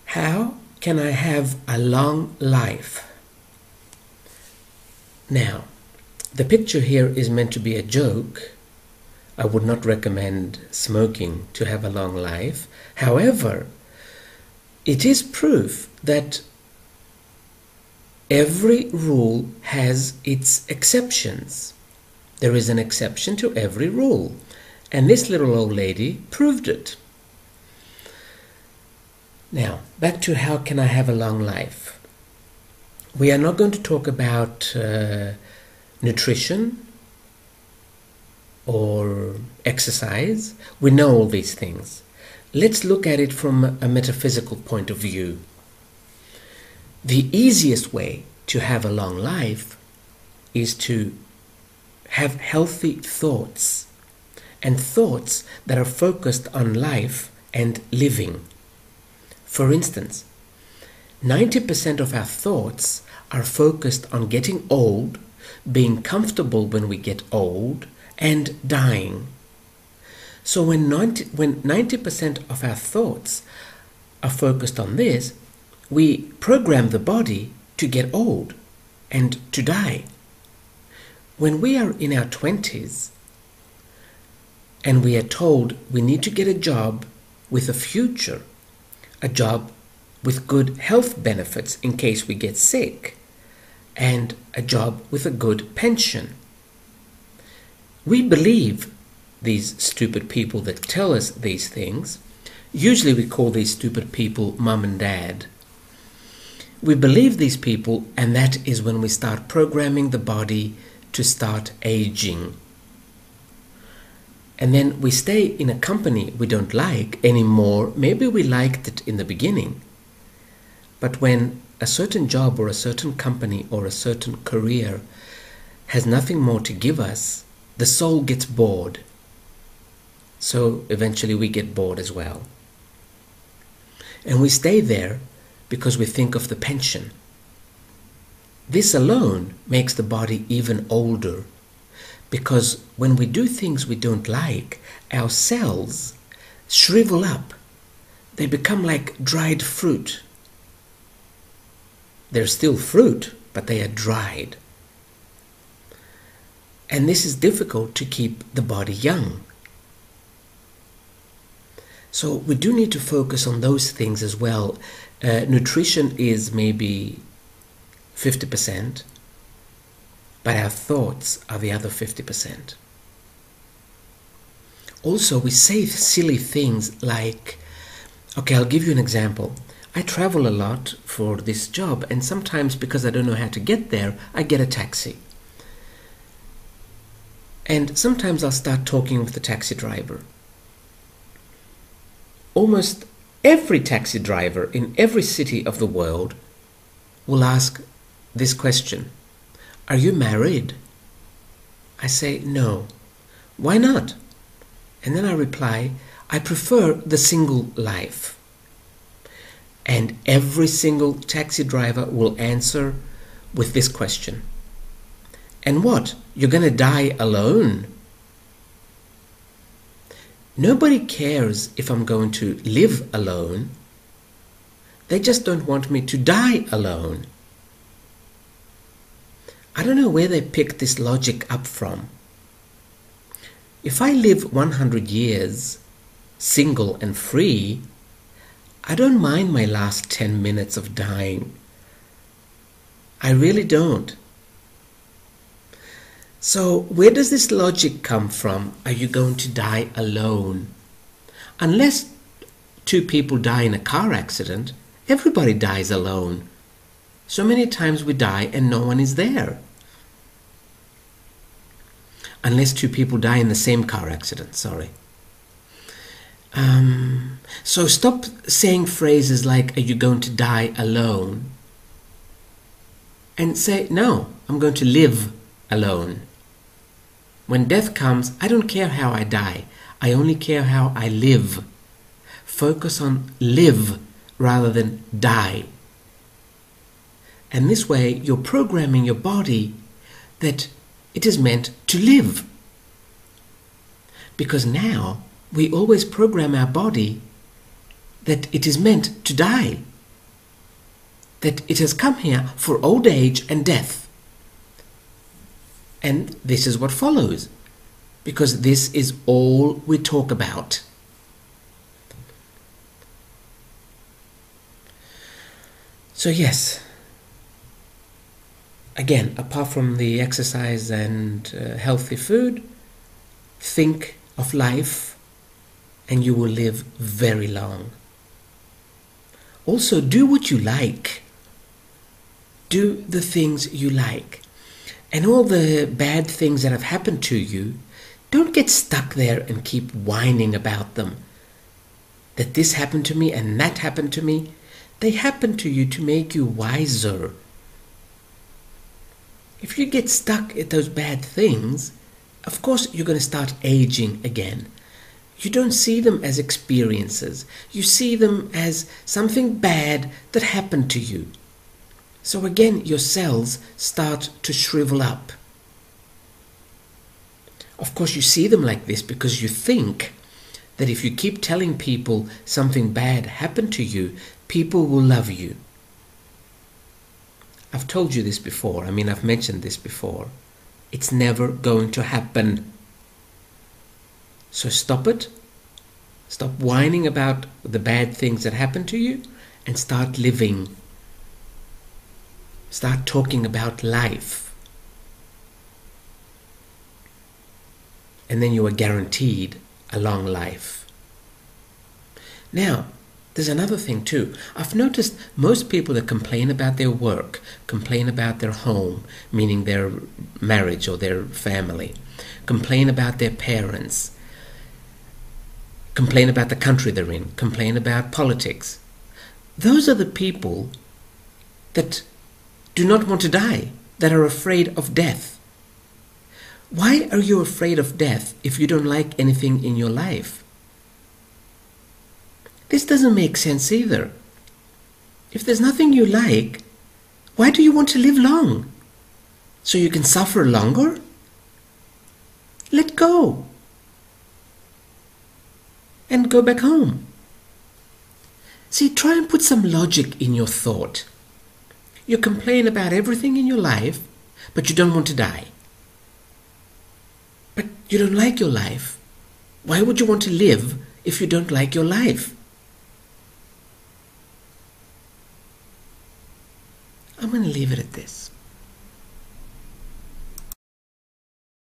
How can I have a long life? Now, the picture here is meant to be a joke. I would not recommend smoking to have a long life. However, it is proof that every rule has its exceptions. There is an exception to every rule, and this little old lady proved it. Now, back to how can I have a long life? We are not going to talk about nutrition or exercise. We know all these things. Let's look at it from a metaphysical point of view. The easiest way to have a long life is to have healthy thoughts, and thoughts that are focused on life and living. For instance, 90% of our thoughts are focused on getting old, being comfortable when we get old, and dying. So when 90% of our thoughts are focused on this, we program the body to get old and to die. When we are in our 20s and we are told we need to get a job with a future, a job with good health benefits in case we get sick, and a job with a good pension, we believe these stupid people that tell us these things. Usually we call these stupid people mum and dad. We believe these people, and that is when we start programming the body to start aging. And then we stay in a company we don't like anymore. Maybe we liked it in the beginning. But when a certain job or a certain company or a certain career has nothing more to give us, the soul gets bored. So eventually we get bored as well. And we stay there because we think of the pension. This alone makes the body even older, because when we do things we don't like, our cells shrivel up. They become like dried fruit. They're still fruit, but they are dried. And this is difficult to keep the body young. So we do need to focus on those things as well. Nutrition is maybe 50%, but our thoughts are the other 50%. Also, we say silly things like, okay, I'll give you an example. I travel a lot for this job, and sometimes because I don't know how to get there, I get a taxi. And sometimes I'll start talking with the taxi driver. Almost every taxi driver in every city of the world will ask this question: are you married? I say, no. Why not? And then I reply, I prefer the single life. And every single taxi driver will answer with this question: and what? You're going to die alone? Nobody cares if I'm going to live alone. They just don't want me to die alone. I don't know where they picked this logic up from. If I live 100 years, single and free, I don't mind my last 10 minutes of dying. I really don't. So where does this logic come from? Are you going to die alone? Unless two people die in a car accident, everybody dies alone. So many times we die and no one is there. Unless two people die in the same car accident, sorry. So stop saying phrases like, are you going to die alone? And say, no, I'm going to live alone. When death comes, I don't care how I die. I only care how I live. Focus on live rather than die. And this way, you're programming your body that it is meant to live. Because now, we always program our body that it is meant to die. that it has come here for old age and death. And this is what follows, because this is all we talk about. So yes, again, apart from the exercise and healthy food, think of life and you will live very long. Also, do what you like. Do the things you like. And all the bad things that have happened to you, don't get stuck there and keep whining about them. That this happened to me and that happened to me. They happen to you to make you wiser. If you get stuck at those bad things, of course you're going to start aging again. You don't see them as experiences. You see them as something bad that happened to you. So again, your cells start to shrivel up. Of course, you see them like this because you think that if you keep telling people something bad happened to you, people will love you. I've told you this before. I've mentioned this before. It's never going to happen. So stop it. Stop whining about the bad things that happen to you and start living. Start talking about life. And then you are guaranteed a long life. Now, there's another thing too. I've noticed most people that complain about their work, complain about their home, meaning their marriage or their family, complain about their parents, complain about the country they're in, complain about politics. Those are the people that do not want to die, that are afraid of death. Why are you afraid of death if you don't like anything in your life? This doesn't make sense either. If there's nothing you like, why do you want to live long? So you can suffer longer? Let go. And go back home. See, try and put some logic in your thought. You complain about everything in your life, but you don't want to die. But you don't like your life. Why would you want to live if you don't like your life? I'm going to leave it at this.